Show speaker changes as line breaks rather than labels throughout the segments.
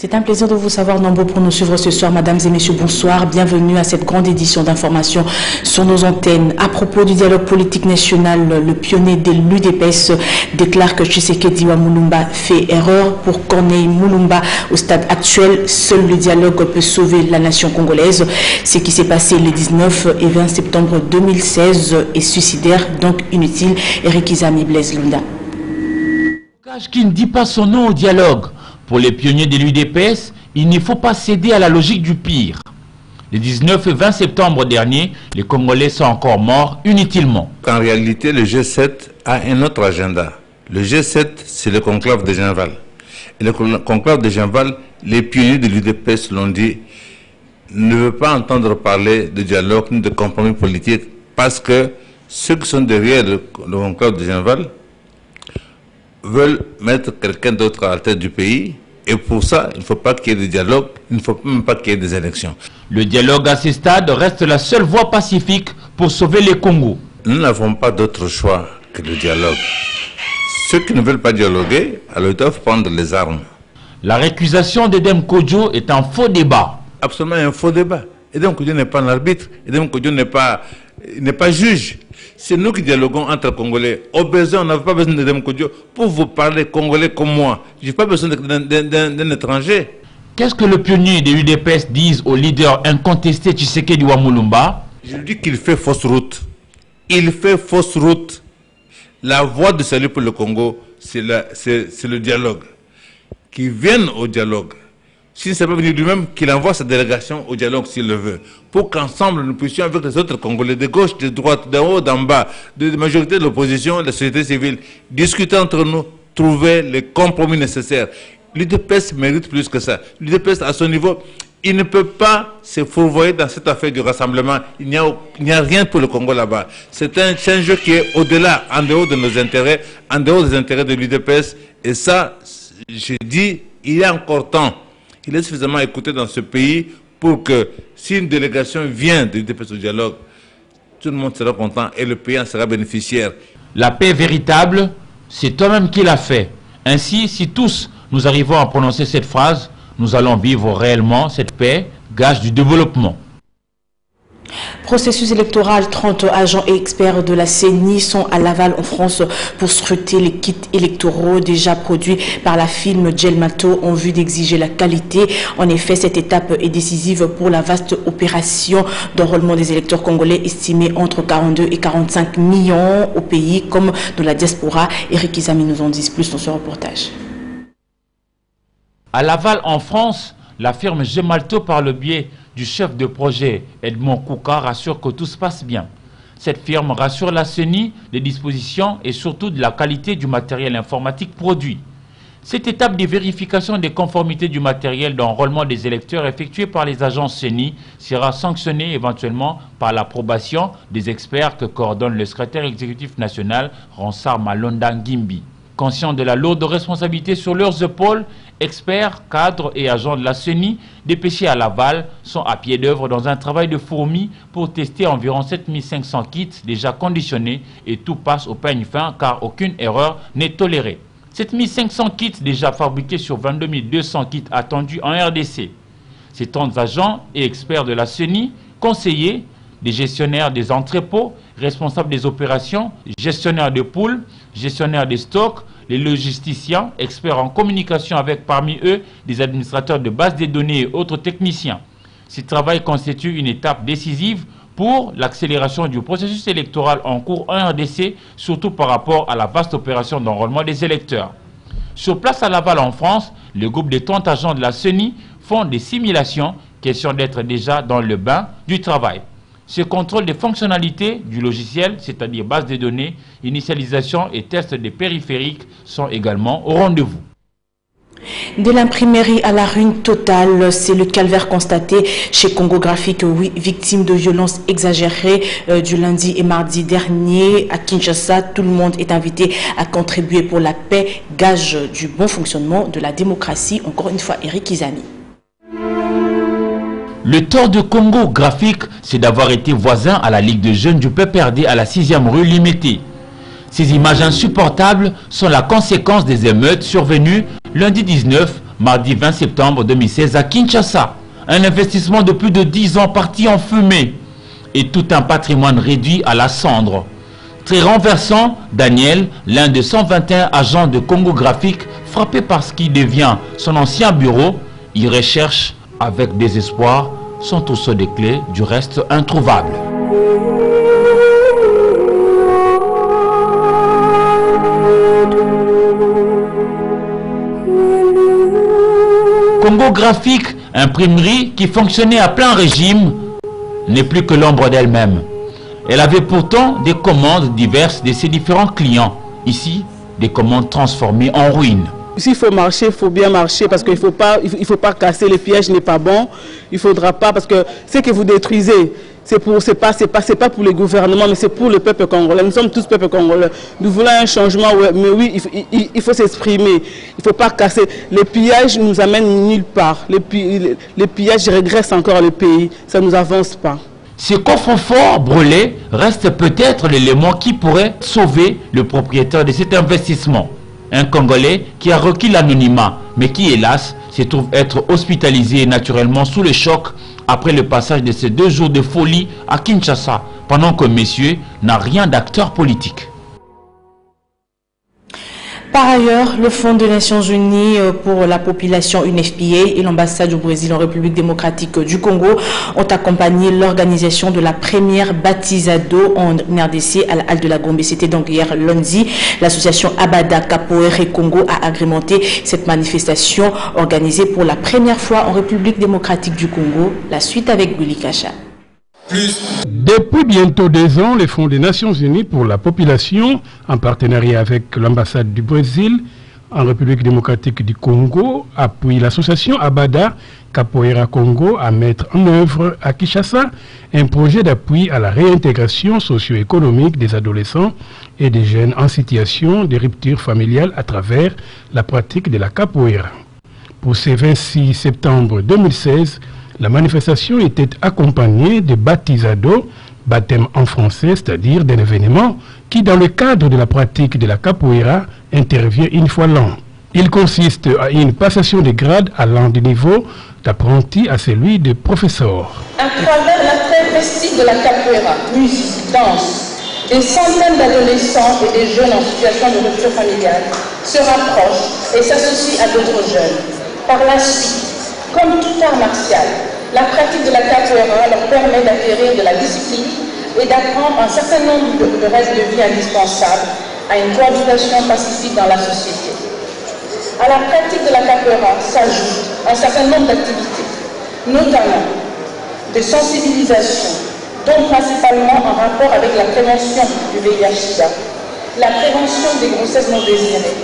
C'est un plaisir de vous savoir nombreux pour nous suivre ce soir. Mesdames et messieurs, bonsoir. Bienvenue à cette grande édition d'information sur nos antennes. À propos du dialogue politique national, le pionnier de l'UDPS déclare que Tshisekedi Mulumba fait erreur. Pour Corneille Mulumba, au stade actuel, seul le dialogue peut sauver la nation congolaise. Ce qui s'est passé les 19 et 20 septembre 2016 est suicidaire, donc inutile. Eric Izami, Blaise Lunda.
Qui ne dit pas son nom au dialogue. Pour les pionniers de l'UDPS, il ne faut pas céder à la logique du pire. Les 19 et 20 septembre dernier, les Congolais sont encore morts inutilement.
En réalité, le G7 a un autre agenda. Le G7, c'est le conclave de Genval. Et le conclave de Genval, les pionniers de l'UDPS l'ont dit, ne veut pas entendre parler de dialogue ni de compromis politique parce que ceux qui sont derrière le conclave de Genval veulent mettre quelqu'un d'autre à la tête du pays, et pour ça, il ne faut pas qu'il y ait de dialogue, il ne faut même pas qu'il y ait des élections.
Le dialogue à ce stade reste la seule voie pacifique pour sauver les Congos.
Nous n'avons pas d'autre choix que le dialogue. Ceux qui ne veulent pas dialoguer, alors ils doivent prendre les armes.
La récusation d'Edem Kodjo est un faux débat.
Absolument un faux débat. Edem Kodjo n'est pas un arbitre, Edem Kodjo n'est pas juge. C'est nous qui dialoguons entre Congolais. Au besoin, on n'a pas besoin d'Edem Kodjo pour vous parler Congolais comme moi. Je n'ai pas besoin d'un étranger.
Qu'est-ce que le pionnier des UDPS dit au leader incontesté Tshisekedi Mulumba?
Je lui dis qu'il fait fausse route. Il fait fausse route. La voie de salut pour le Congo, c'est le dialogue. Qu'ils viennent au dialogue. S'il ne sait pas venir lui-même, qu'il envoie sa délégation au dialogue s'il le veut. Pour qu'ensemble nous puissions, avec les autres Congolais, de gauche, de droite, d'en haut, d'en bas, de la majorité de l'opposition, de la société civile, discuter entre nous, trouver les compromis nécessaires. L'UDPS mérite plus que ça. L'UDPS, à son niveau, il ne peut pas se fourvoyer dans cette affaire du rassemblement. Il n'y a rien pour le Congo là-bas. C'est un jeu qui est au-delà, en dehors de nos intérêts, en dehors des intérêts de l'UDPS. Et ça, je dis, il y a encore temps. Il est suffisamment écouté dans ce pays pour que si une délégation vient de l'UDPS au dialogue, tout le monde sera content et le pays en sera bénéficiaire.
La paix véritable, c'est toi-même qui l'as fait. Ainsi, si tous nous arrivons à prononcer cette phrase, nous allons vivre réellement cette paix, gage du développement.
Processus électoral, 30 agents et experts de la CENI sont à Laval en France pour scruter les kits électoraux déjà produits par la firme Gelmato en vue d'exiger la qualité. En effet, cette étape est décisive pour la vaste opération d'enrôlement des électeurs congolais estimée entre 42 et 45 millions au pays comme dans la diaspora. Eric Izami nous en dit plus dans ce reportage.
À Laval en France, la firme Gemalto, par le biais du chef de projet Edmond Kouka, rassure que tout se passe bien. Cette firme rassure la CENI des dispositions et surtout de la qualité du matériel informatique produit. Cette étape de vérification des conformités du matériel d'enrôlement des électeurs effectuée par les agences CENI sera sanctionnée éventuellement par l'approbation des experts que coordonne le secrétaire exécutif national Ronsard Malonda Ngimbi. Conscients de la lourde responsabilité sur leurs épaules, experts, cadres et agents de la CENI dépêchés à Laval sont à pied d'œuvre dans un travail de fourmi pour tester environ 7500 kits déjà conditionnés et tout passe au peigne fin car aucune erreur n'est tolérée. 7500 kits déjà fabriqués sur 22 200 kits attendus en RDC. Ces 30 agents et experts de la CENI, conseillers, des gestionnaires des entrepôts, responsables des opérations, gestionnaires de poules, gestionnaires des stocks, les logisticiens, experts en communication avec parmi eux des administrateurs de bases de données et autres techniciens. Ce travail constitue une étape décisive pour l'accélération du processus électoral en cours en RDC, surtout par rapport à la vaste opération d'enrôlement des électeurs. Sur place à Laval en France, le groupe de 30 agents de la CENI font des simulations, question d'être déjà dans le bain du travail. Ce contrôle des fonctionnalités du logiciel, c'est-à-dire base de données, initialisation et test des périphériques sont également au rendez-vous.
De l'imprimerie à la ruine totale, c'est le calvaire constaté chez Congo Graphique, victime de violences exagérées du lundi et mardi dernier à Kinshasa. Tout le monde est invité à contribuer pour la paix, gage du bon fonctionnement de la démocratie. Encore une fois, Eric Izami.
Le tort de Congo Graphique, c'est d'avoir été voisin à la Ligue de jeunes du PPRD à la 6e rue Limité. Ces images insupportables sont la conséquence des émeutes survenues lundi 19, mardi 20 septembre 2016 à Kinshasa. Un investissement de plus de 10 ans parti en fumée et tout un patrimoine réduit à la cendre. Très renversant, Daniel, l'un des 121 agents de Congo Graphique, frappé par ce qui devient son ancien bureau, y recherche avec désespoir son trousseau de clés, du reste introuvable. Congo Graphique, imprimerie qui fonctionnait à plein régime, n'est plus que l'ombre d'elle-même. Elle avait pourtant des commandes diverses de ses différents clients. Ici, des commandes transformées en ruines.
S'il faut marcher, il faut bien marcher parce qu'il ne faut pas casser, les pièges n'est pas bon. Il ne faudra pas parce que ce que vous détruisez, c'est pas pour les gouvernements, mais c'est pour le peuple congolais. Nous sommes tous peuple congolais. Nous voulons un changement, mais oui, il faut s'exprimer. Il ne faut pas casser. Les pillages ne nous amènent nulle part. Les pillages régressent encore le pays. Ça ne nous avance pas.
Ce coffre-fort brûlé reste peut-être l'élément qui pourrait sauver le propriétaire de cet investissement. Un Congolais qui a requis l'anonymat, mais qui, hélas, se trouve être hospitalisé naturellement sous le choc après le passage de ces 2 jours de folie à Kinshasa, pendant que monsieur n'a rien d'acteur politique.
Par ailleurs, le Fonds des Nations Unies pour la population UNFPA et l'ambassade du Brésil en République démocratique du Congo ont accompagné l'organisation de la première baptisado en RDC à la halle de la Gombe. C'était donc hier lundi. L'association Abada Capoeira Congo a agrémenté cette manifestation organisée pour la première fois en République démocratique du Congo. La suite avec Guli Kacha.
Depuis bientôt 2 ans, le Fonds des Nations Unies pour la population, en partenariat avec l'ambassade du Brésil en République démocratique du Congo, appuie l'association Abada Capoeira Congo à mettre en œuvre à Kinshasa un projet d'appui à la réintégration socio-économique des adolescents et des jeunes en situation de rupture familiale à travers la pratique de la capoeira. Pour ce 26 septembre 2016, la manifestation était accompagnée de baptisado, baptême en français, c'est-à-dire d'un événement qui, dans le cadre de la pratique de la capoeira, intervient une fois l'an. Il consiste à une passation de grade allant du niveau d'apprenti à celui de professeur.
À travers l'attrait festif de la capoeira, musique, danse, des centaines d'adolescents et des jeunes en situation de rupture familiale se rapprochent et s'associent à d'autres jeunes. Par la suite, comme tout art martial, la pratique de la capoeira leur permet d'acquérir de la discipline et d'apprendre un certain nombre de règles de vie indispensables à une cohabitation pacifique dans la société. À la pratique de la capoeira s'ajoute un certain nombre d'activités, notamment de sensibilisation, dont principalement en rapport avec la prévention du VIH-Sida, la prévention des grossesses non désirées,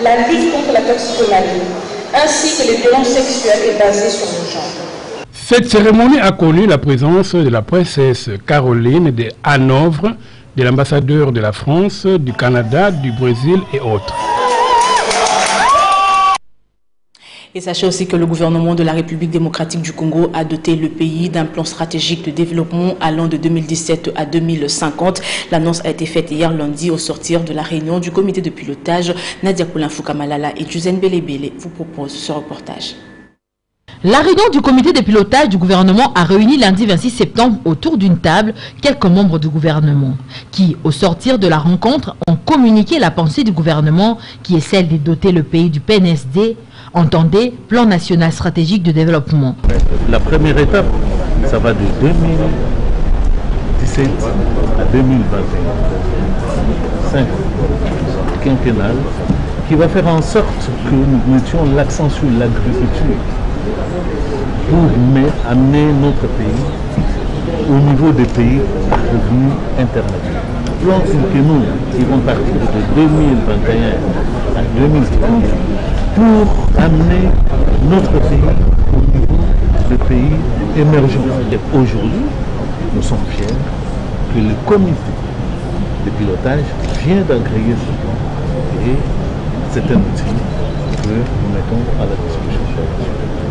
la lutte contre la toxicomanie, ainsi que les violences sexuelles et basées sur le genre.
Cette cérémonie a connu la présence de la princesse Caroline de Hanovre, de l'ambassadeur de la France, du Canada, du Brésil et autres.
Et sachez aussi que le gouvernement de la République démocratique du Congo a doté le pays d'un plan stratégique de développement allant de 2017 à 2050. L'annonce a été faite hier lundi au sortir de la réunion du comité de pilotage. Nadia Poulin-Foukamalala et Juzen Belebele vous proposent ce reportage.
La réunion du comité de pilotage du gouvernement a réuni lundi 26 septembre autour d'une table quelques membres du gouvernement qui, au sortir de la rencontre, ont communiqué la pensée du gouvernement qui est celle de doter le pays du PNSD, entendez, Plan National Stratégique de Développement.
La première étape, ça va de 2017 à 2021. 5 ans quinquennal qui va faire en sorte que nous mettions l'accent sur l'agriculture pour amener notre pays au niveau des pays à revenus intermédiaires. Plan que nous qui vont partir de 2021 à 2030 pour amener notre pays au niveau des pays émergents. Et aujourd'hui, nous sommes fiers que le comité de pilotage vient d'agréer ce plan et c'est un outil que nous mettons à la disposition.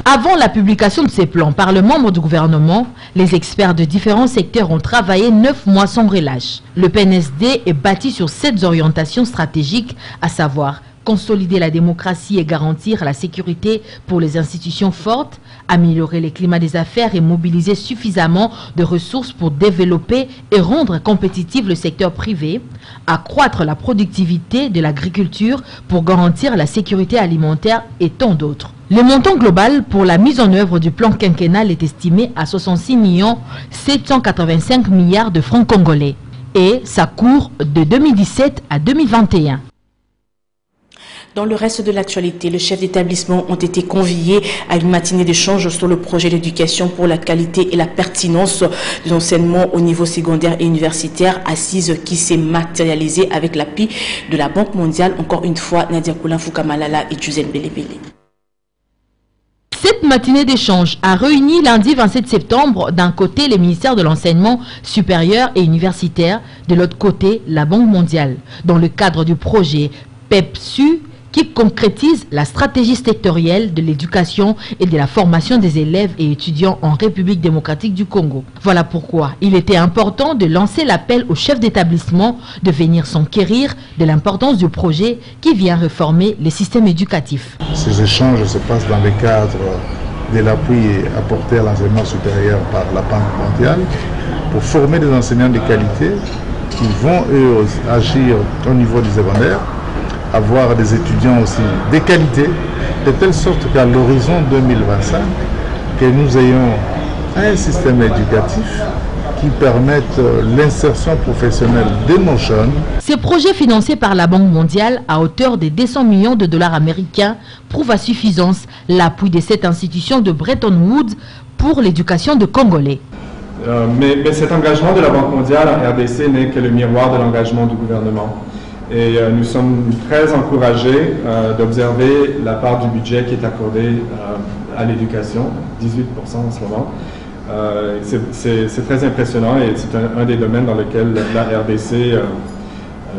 Avant la publication de ces plans par le membre du gouvernement, les experts de différents secteurs ont travaillé 9 mois sans relâche. Le PNSD est bâti sur 7 orientations stratégiques, à savoir consolider la démocratie et garantir la sécurité pour les institutions fortes, améliorer le climat des affaires et mobiliser suffisamment de ressources pour développer et rendre compétitif le secteur privé, accroître la productivité de l'agriculture pour garantir la sécurité alimentaire et tant d'autres. Le montant global pour la mise en œuvre du plan quinquennal est estimé à 66 785 milliards de francs congolais et ça court de 2017 à 2021.
Dans le reste de l'actualité, les chefs d'établissement ont été conviés à une matinée d'échange sur le projet d'éducation pour la qualité et la pertinence de l'enseignement au niveau secondaire et universitaire, assise qui s'est matérialisée avec l'appui de la Banque mondiale. Encore une fois, Nadia Koulin-Foukamalala et Juzel Belebele.
Cette matinée d'échange a réuni lundi 27 septembre d'un côté les ministères de l'enseignement supérieur et universitaire, de l'autre côté la Banque mondiale, dans le cadre du projet PEPSU qui concrétise la stratégie sectorielle de l'éducation et de la formation des élèves et étudiants en République démocratique du Congo. Voilà pourquoi il était important de lancer l'appel aux chefs d'établissement de venir s'enquérir de l'importance du projet qui vient réformer les systèmes éducatifs.
Ces échanges se passent dans le cadre de l'appui apporté à l'enseignement supérieur par la Banque mondiale pour former des enseignants de qualité qui vont eux agir au niveau du secondaire, avoir des étudiants aussi de qualité, de telle sorte qu'à l'horizon 2025, que nous ayons un système éducatif qui permette l'insertion professionnelle de nos jeunes.
Ces projets financés par la Banque mondiale à hauteur de 200 millions de dollars américains prouvent à suffisance l'appui de cette institution de Bretton Woods pour l'éducation de Congolais.
Mais cet engagement de la Banque mondiale en RDC n'est que le miroir de l'engagement du gouvernement. Et nous sommes très encouragés d'observer la part du budget qui est accordée à l'éducation, 18% en ce moment. C'est très impressionnant et c'est un des domaines dans lesquels la RDC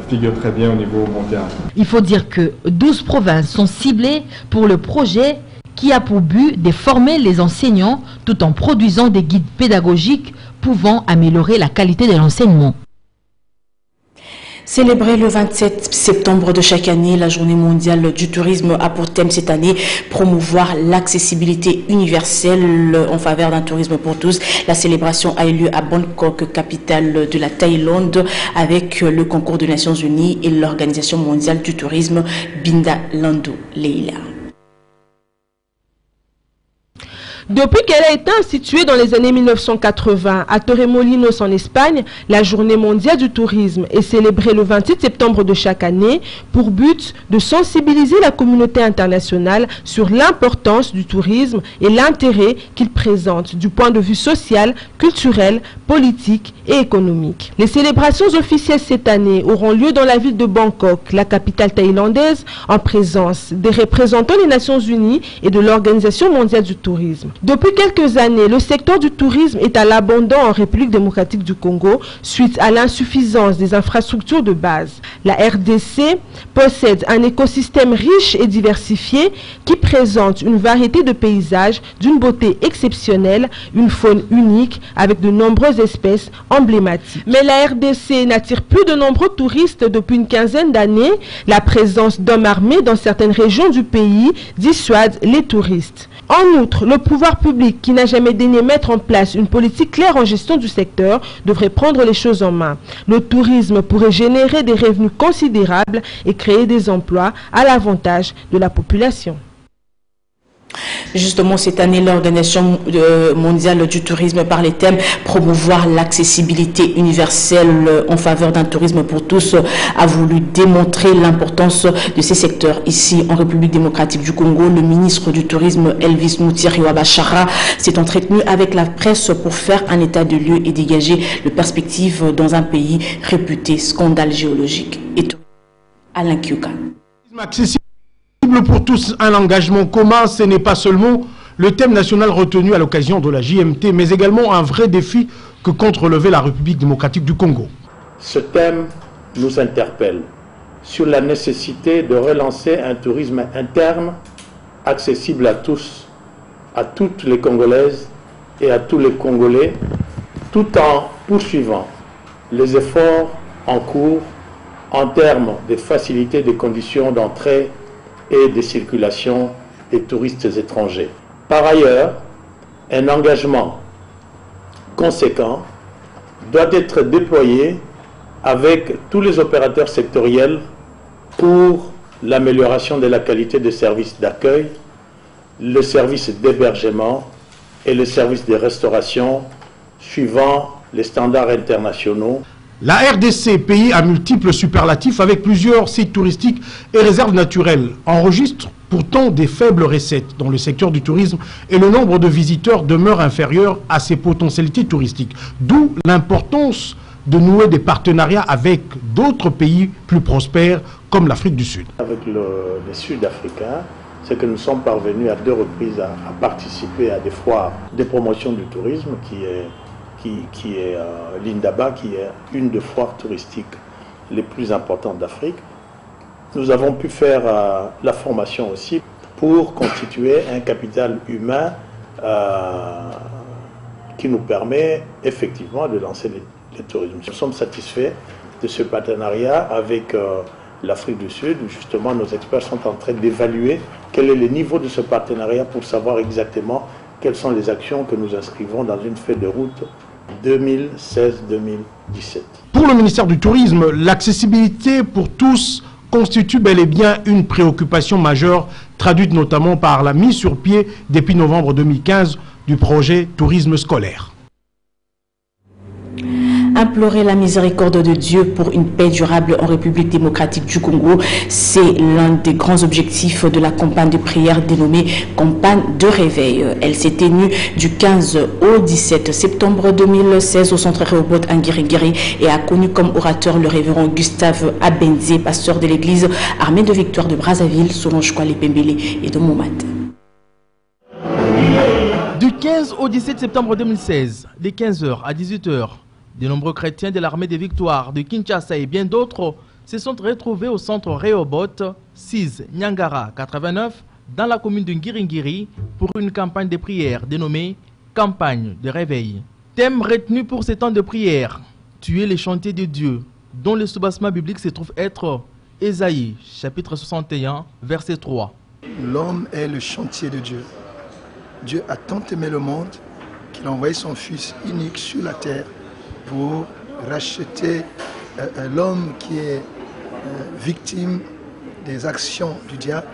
figure très bien au niveau mondial.
Il faut dire que 12 provinces sont ciblées pour le projet qui a pour but de former les enseignants tout en produisant des guides pédagogiques pouvant améliorer la qualité de l'enseignement.
Célébrer le 27 septembre de chaque année, la journée mondiale du tourisme a pour thème cette année promouvoir l'accessibilité universelle en faveur d'un tourisme pour tous. La célébration a eu lieu à Bangkok, capitale de la Thaïlande, avec le concours des Nations Unies et l'Organisation mondiale du tourisme Binda Landu Leila.
Depuis qu'elle a été instituée dans les années 1980 à Torremolinos en Espagne, la journée mondiale du tourisme est célébrée le 27 septembre de chaque année pour but de sensibiliser la communauté internationale sur l'importance du tourisme et l'intérêt qu'il présente du point de vue social, culturel, politique et économique. Les célébrations officielles cette année auront lieu dans la ville de Bangkok, la capitale thaïlandaise, en présence des représentants des Nations Unies et de l'Organisation mondiale du tourisme. Depuis quelques années, le secteur du tourisme est à l'abandon en République démocratique du Congo suite à l'insuffisance des infrastructures de base. La RDC possède un écosystème riche et diversifié qui présente une variété de paysages d'une beauté exceptionnelle, une faune unique avec de nombreuses espèces emblématiques. Mais la RDC n'attire plus de nombreux touristes depuis une quinzaine d'années. La présence d'hommes armés dans certaines régions du pays dissuade les touristes. En outre, le pouvoir public, qui n'a jamais daigné mettre en place une politique claire en gestion du secteur, devrait prendre les choses en main. Le tourisme pourrait générer des revenus considérables et créer des emplois à l'avantage de la population.
Justement, cette année, l'Organisation mondiale du tourisme par les thèmes promouvoir l'accessibilité universelle en faveur d'un tourisme pour tous a voulu démontrer l'importance de ces secteurs. Ici, en République démocratique du Congo, le ministre du Tourisme, Elvis Moutiri Wabachara, s'est entretenu avec la presse pour faire un état de lieu et dégager les perspectives dans un pays réputé scandale géologique. Et Alain Kiuka.
Pour tous, un engagement commun, ce n'est pas seulement le thème national retenu à l'occasion de la JMT, mais également un vrai défi que compte relever la République démocratique du Congo.
Ce thème nous interpelle sur la nécessité de relancer un tourisme interne accessible à tous, à toutes les Congolaises et à tous les Congolais, tout en poursuivant les efforts en cours en termes de faciliter des conditions d'entrée et de circulation des touristes étrangers. Par ailleurs, un engagement conséquent doit être déployé avec tous les opérateurs sectoriels pour l'amélioration de la qualité des services d'accueil, le service d'hébergement et le service de restauration suivant les standards internationaux.
La RDC, pays à multiples superlatifs avec plusieurs sites touristiques et réserves naturelles, enregistre pourtant des faibles recettes dans le secteur du tourisme et le nombre de visiteurs demeure inférieur à ses potentialités touristiques. D'où l'importance de nouer des partenariats avec d'autres pays plus prospères comme l'Afrique du Sud.
Avec les Sud-Africains, c'est que nous sommes parvenus à 2 reprises à participer à des foires de promotion du tourisme qui est l'Indaba, qui est une des foires touristiques les plus importantes d'Afrique. Nous avons pu faire la formation aussi pour constituer un capital humain qui nous permet effectivement de lancer le tourisme. Nous sommes satisfaits de ce partenariat avec l'Afrique du Sud, où justement nos experts sont en train d'évaluer quel est le niveau de ce partenariat pour savoir exactement quelles sont les actions que nous inscrivons dans une feuille de route 2016-2017.
Pour le ministère du Tourisme, l'accessibilité pour tous constitue bel et bien une préoccupation majeure, traduite notamment par la mise sur pied depuis novembre 2015 du projet Tourisme scolaire.
Implorer la miséricorde de Dieu pour une paix durable en République démocratique du Congo, c'est l'un des grands objectifs de la campagne de prière dénommée Campagne de réveil. Elle s'est tenue du 15 au 17 septembre 2016 au centre Rehoboth à Ngiri et a connu comme orateur le révérend Gustave Abenze, pasteur de l'église Armée de Victoire de Brazzaville, selon Chkwale Pembele et de Moumad.
Du 15 au 17 septembre 2016, de 15h à 18h, de nombreux chrétiens de l'armée des victoires de Kinshasa et bien d'autres se sont retrouvés au centre Rehoboth, 6 Nyangara 89, dans la commune de Ngiri pour une campagne de prière dénommée Campagne de réveil. Thème retenu pour ces temps de prière, tuer les chantiers de Dieu, dont le soubassement biblique se trouve être Ésaïe, chapitre 61, verset 3.
L'homme est le chantier de Dieu. Dieu a tant aimé le monde qu'il a envoyé son Fils unique sur la terre pour racheter l'homme qui est victime des actions du diable.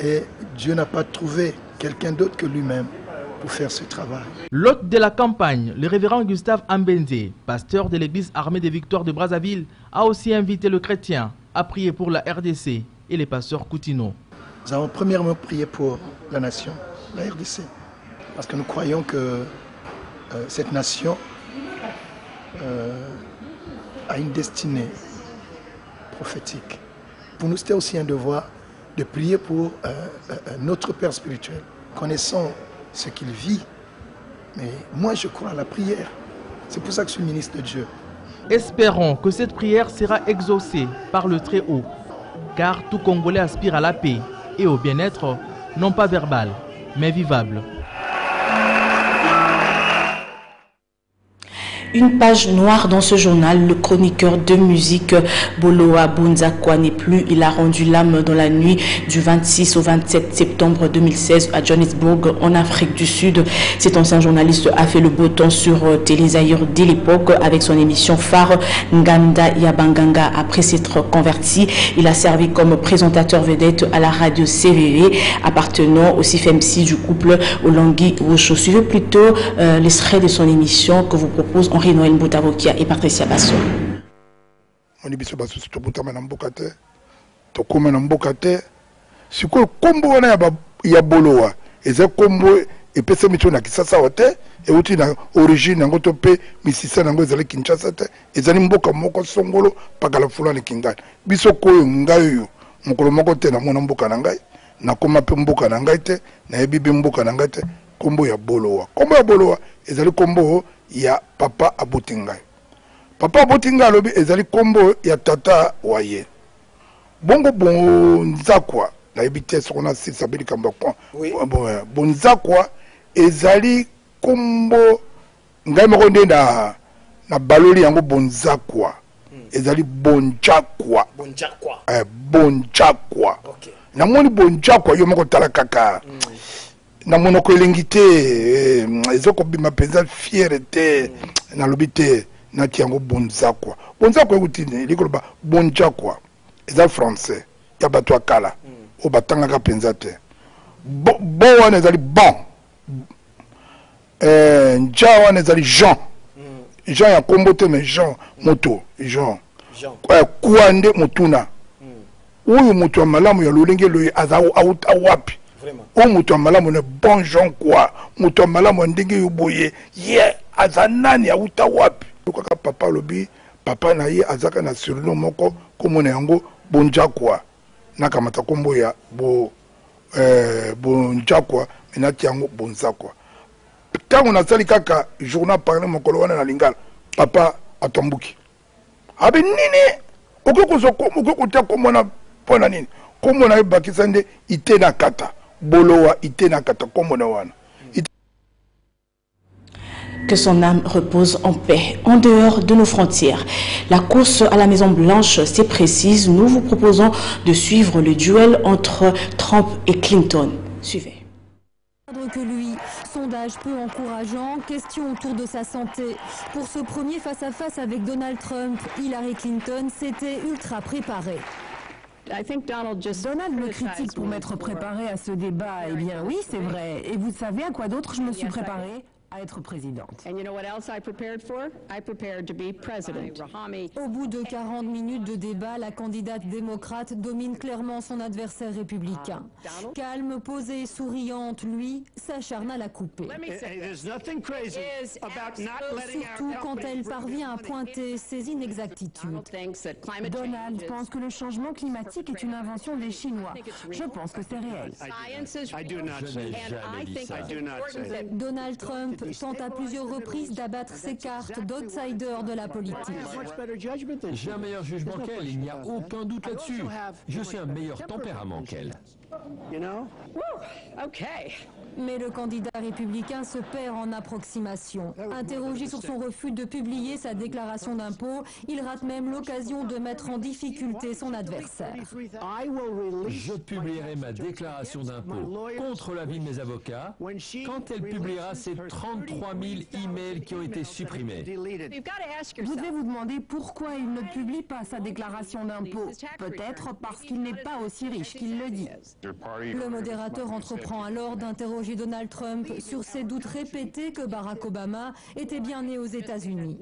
Et Dieu n'a pas trouvé quelqu'un d'autre que lui-même pour faire ce travail.
L'hôte de la campagne, le révérend Gustave Abenze, pasteur de l'église Armée des Victoires de Brazzaville, a aussi invité le chrétien à prier pour la RDC et les pasteurs Coutinho.
Nous avons premièrement prié pour la nation, la RDC, parce que nous croyons que cette nation a une destinée prophétique. Pour nous, c'était aussi un devoir de prier pour notre Père spirituel, connaissant ce qu'il vit. Mais moi, je crois à la prière. C'est pour ça que je suis ministre de Dieu.
Espérons que cette prière sera exaucée par le Très-Haut, car tout Congolais aspire à la paix et au bien-être, non pas verbal, mais vivable.
Une page noire dans ce journal, le chroniqueur de musique Boloa Bunzakwa n'est plus. Il a rendu l'âme dans la nuit du 26 au 27 septembre 2016 à Johannesburg, en Afrique du Sud. Cet ancien journaliste a fait le beau temps sur Télé Zaïre dès l'époque avec son émission phare Nganda Yabanganga. Après s'être converti, il a servi comme présentateur vedette à la radio CVV, appartenant au CFMC du couple Olangui Wosho. Suivez plutôt l'extrait de son émission que vous propose Henri Noël Boutavokia et Patricia Basso.
On dit que c'est tout le monde to kuma na mboka te siko kombo wana ya bolowa eza kombo epesa micho na kisasa wote e uti na origine yango to pe misisa nango ezali Kinshasa te ezali mboka moko songolo pakala fulani kingani biso koyo ngayo mokolo moko te na mona mboka na ngai na koma pe mboka na ngai te na yebibi mboka na ngai te kombo ya bolowa ezali kombo ya papa abutingai. Papa abutingai alobi ezali kombo ya tata waye. Bongo bonzakwa na ebite sokona sisa beli kamba kwa. Bonzakwa ezali kombo ngai moko nde na baloli yango bonzakwa. ezali Bonjakwa.
Bonjakwa.
Bonjakwa. Namoni Bonjakwa yo moko tala kaka. Na monoko elengi te ezoko bima penza fierté na lobité na tiango Bonjakwa. Bonjakwa utine likoloba Bonjakwa. Eza français. Ya bato akala. O batanga ka penza te. Bon wana ezali bon. Nja wana ezali Jean. Jean ya kombote mais Jean moto Jean. Kuande motuna. Uyu mutu wa malamu ya lulenge loye azao auta wapi. O mutu wa malamu ne bon Jean quoi. Mutu wa malamu ndenge yuboye ye azanani auta wapi. Kaka papa lobi papa na ye azaka na surnom moko komona yango Bonjakwa. Nakamata kombo ya Bonjakwa menati yango Bonjakwa. Tango nasali kaka journal parler mokolo wana na lingala papa atombuki. Abi nini okoko ta komona pona nini komona ebakisa nde ite na kata bolowa ite na kata komona wana.
Que son âme repose en paix, en dehors de nos frontières. La course à la Maison-Blanche, c'est précise. Nous vous proposons de suivre le duel entre Trump et Clinton. Suivez.
Que lui, sondage peu encourageant, question autour de sa santé. Pour ce premier face-à-face avec Donald Trump, Hillary Clinton s'était ultra préparée.
Donald me critique pour m'être préparé à ce débat. Eh bien oui, c'est vrai. Et vous savez à quoi d'autre je me suis préparée? À être présidente.
Au bout de 40 minutes de débat, la candidate démocrate domine clairement son adversaire républicain. Calme, posée, souriante, lui s'acharne à la couper. Surtout quand elle parvient à pointer ses inexactitudes.
Donald pense que le changement climatique est une invention des Chinois. Je pense que c'est réel.
Donald Trump tente à plusieurs reprises d'abattre ses cartes d'outsider de la politique.
J'ai un meilleur jugement qu'elle, il n'y a aucun doute là-dessus. Je suis un meilleur tempérament qu'elle.
Mais le candidat républicain se perd en approximation. Interrogé sur son refus de publier sa déclaration d'impôt, il rate même l'occasion de mettre en difficulté son adversaire.
Je publierai ma déclaration d'impôt contre l'avis de mes avocats quand elle publiera ces 33 000 emails qui ont été supprimés.
Vous devez vous demander pourquoi il ne publie pas sa déclaration d'impôt. Peut-être parce qu'il n'est pas aussi riche qu'il le dit.
Le modérateur entreprend alors d'interroger Donald Trump sur ses doutes répétés que Barack Obama était bien né aux États-Unis.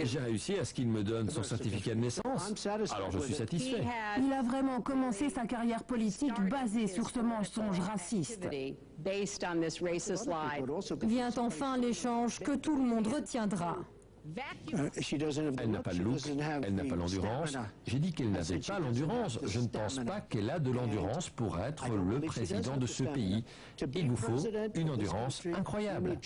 J'ai réussi à ce qu'il me donne son certificat de naissance. Alors je suis satisfait.
Il a vraiment commencé sa carrière politique basée sur ce mensonge raciste.
Vient enfin l'échange que tout le monde retiendra.
Elle n'a pas le look, elle n'a pas l'endurance. J'ai dit qu'elle n'avait pas l'endurance. Je ne pense pas qu'elle a de l'endurance pour être le président de ce pays. Il vous faut une endurance incroyable.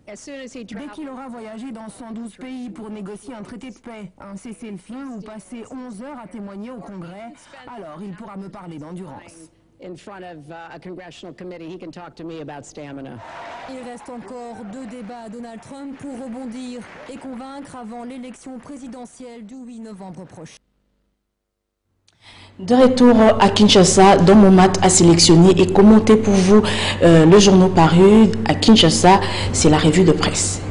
Dès qu'il aura voyagé dans 112 pays pour négocier un traité de paix, un cessez-le-feu ou passer 11 heures à témoigner au Congrès, alors il pourra me parler d'endurance.
Il reste encore 2 débats à Donald Trump pour rebondir et convaincre avant l'élection présidentielle du 8 novembre prochain.
De retour à Kinshasa, Don Momat a sélectionné et commenté pour vous le journal paru à Kinshasa, c'est la revue de presse.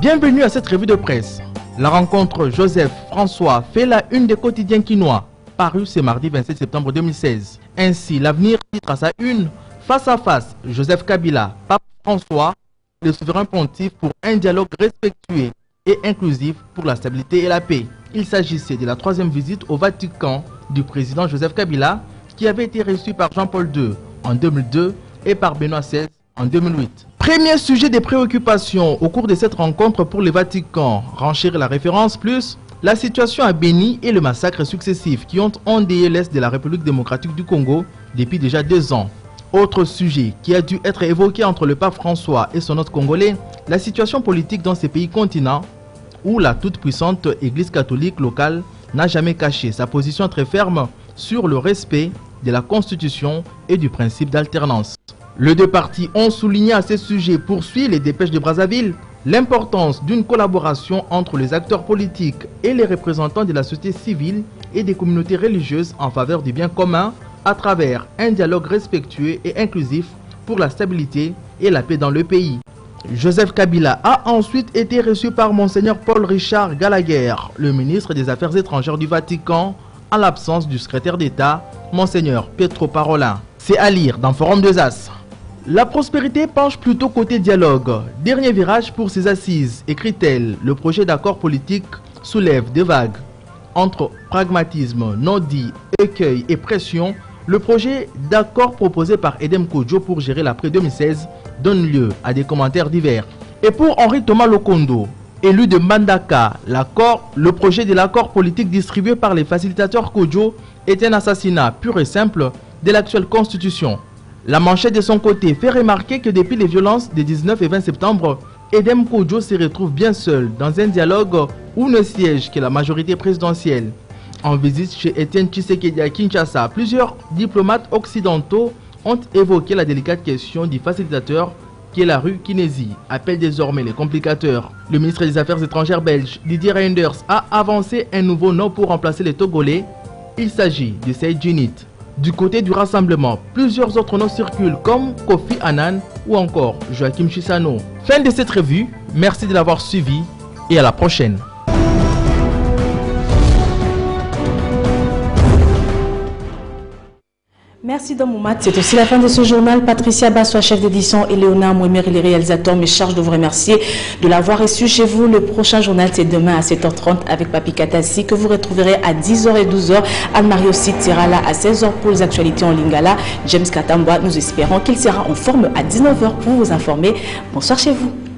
Bienvenue à cette revue de presse. La rencontre Joseph-François fait la une des quotidiens quinois, paru ce mardi 27 septembre 2016. Ainsi, l'avenir titre à sa une, face à face, Joseph Kabila, Pape François, le souverain pontife pour un dialogue respectueux et inclusif pour la stabilité et la paix. Il s'agissait de la 3e visite au Vatican du président Joseph Kabila, qui avait été reçu par Jean-Paul II en 2002 et par Benoît XVI en 2008. Premier sujet des préoccupations au cours de cette rencontre pour le Vatican, renchérir la référence plus la situation à Béni et le massacre successif qui ont endeuillé l'Est de la République démocratique du Congo depuis déjà 2 ans. Autre sujet qui a dû être évoqué entre le pape François et son hôte congolais, la situation politique dans ces pays continents où la toute-puissante Église catholique locale n'a jamais caché sa position très ferme sur le respect de la Constitution et du principe d'alternance. Les deux parties ont souligné à ce sujet, poursuit les dépêches de Brazzaville, l'importance d'une collaboration entre les acteurs politiques et les représentants de la société civile et des communautés religieuses en faveur du bien commun à travers un dialogue respectueux et inclusif pour la stabilité et la paix dans le pays. Joseph Kabila a ensuite été reçu par Monseigneur Paul Richard Gallagher, le ministre des Affaires étrangères du Vatican, en l'absence du secrétaire d'État, Monseigneur Pietro Parolin. C'est à lire dans Forum 2As. La prospérité penche plutôt côté dialogue. Dernier virage pour ses assises, écrit-elle. Le projet d'accord politique soulève des vagues. Entre pragmatisme, non-dit, écueil et pression, le projet d'accord proposé par Edem Kodjo pour gérer l'après 2016 donne lieu à des commentaires divers. Et pour Henri Thomas Lokondo, élu de Mandaka, le projet de l'accord politique distribué par les facilitateurs Kodjo est un assassinat pur et simple de l'actuelle constitution. La manchette de son côté fait remarquer que depuis les violences des 19 et 20 septembre, Edem Kodjo se retrouve bien seul dans un dialogue où ne siège que la majorité présidentielle. En visite chez Etienne Tshisekedi à Kinshasa, plusieurs diplomates occidentaux ont évoqué la délicate question du facilitateur qui est la rue Kinesi, appelle désormais les complicateurs. Le ministre des Affaires étrangères belge, Didier Reynders, a avancé un nouveau nom pour remplacer les Togolais. Il s'agit de Saïd Djinit. Du côté du rassemblement, plusieurs autres noms circulent comme Kofi Annan ou encore Joachim Chissano. Fin de cette revue, merci de l'avoir suivi et à la prochaine.
Merci Domoumat. C'est aussi la fin de ce journal. Patricia Bassois, chef d'édition, et Léonard Mouemer, les réalisateurs, me chargent de vous remercier de l'avoir reçu chez vous. Le prochain journal, c'est demain à 7h30 avec Papi Katassi, que vous retrouverez à 10h et 12h. Anne-Marie aussi sera là à 16h pour les actualités en Lingala. James Katamba, nous espérons qu'il sera en forme à 19h pour vous informer. Bonsoir chez vous.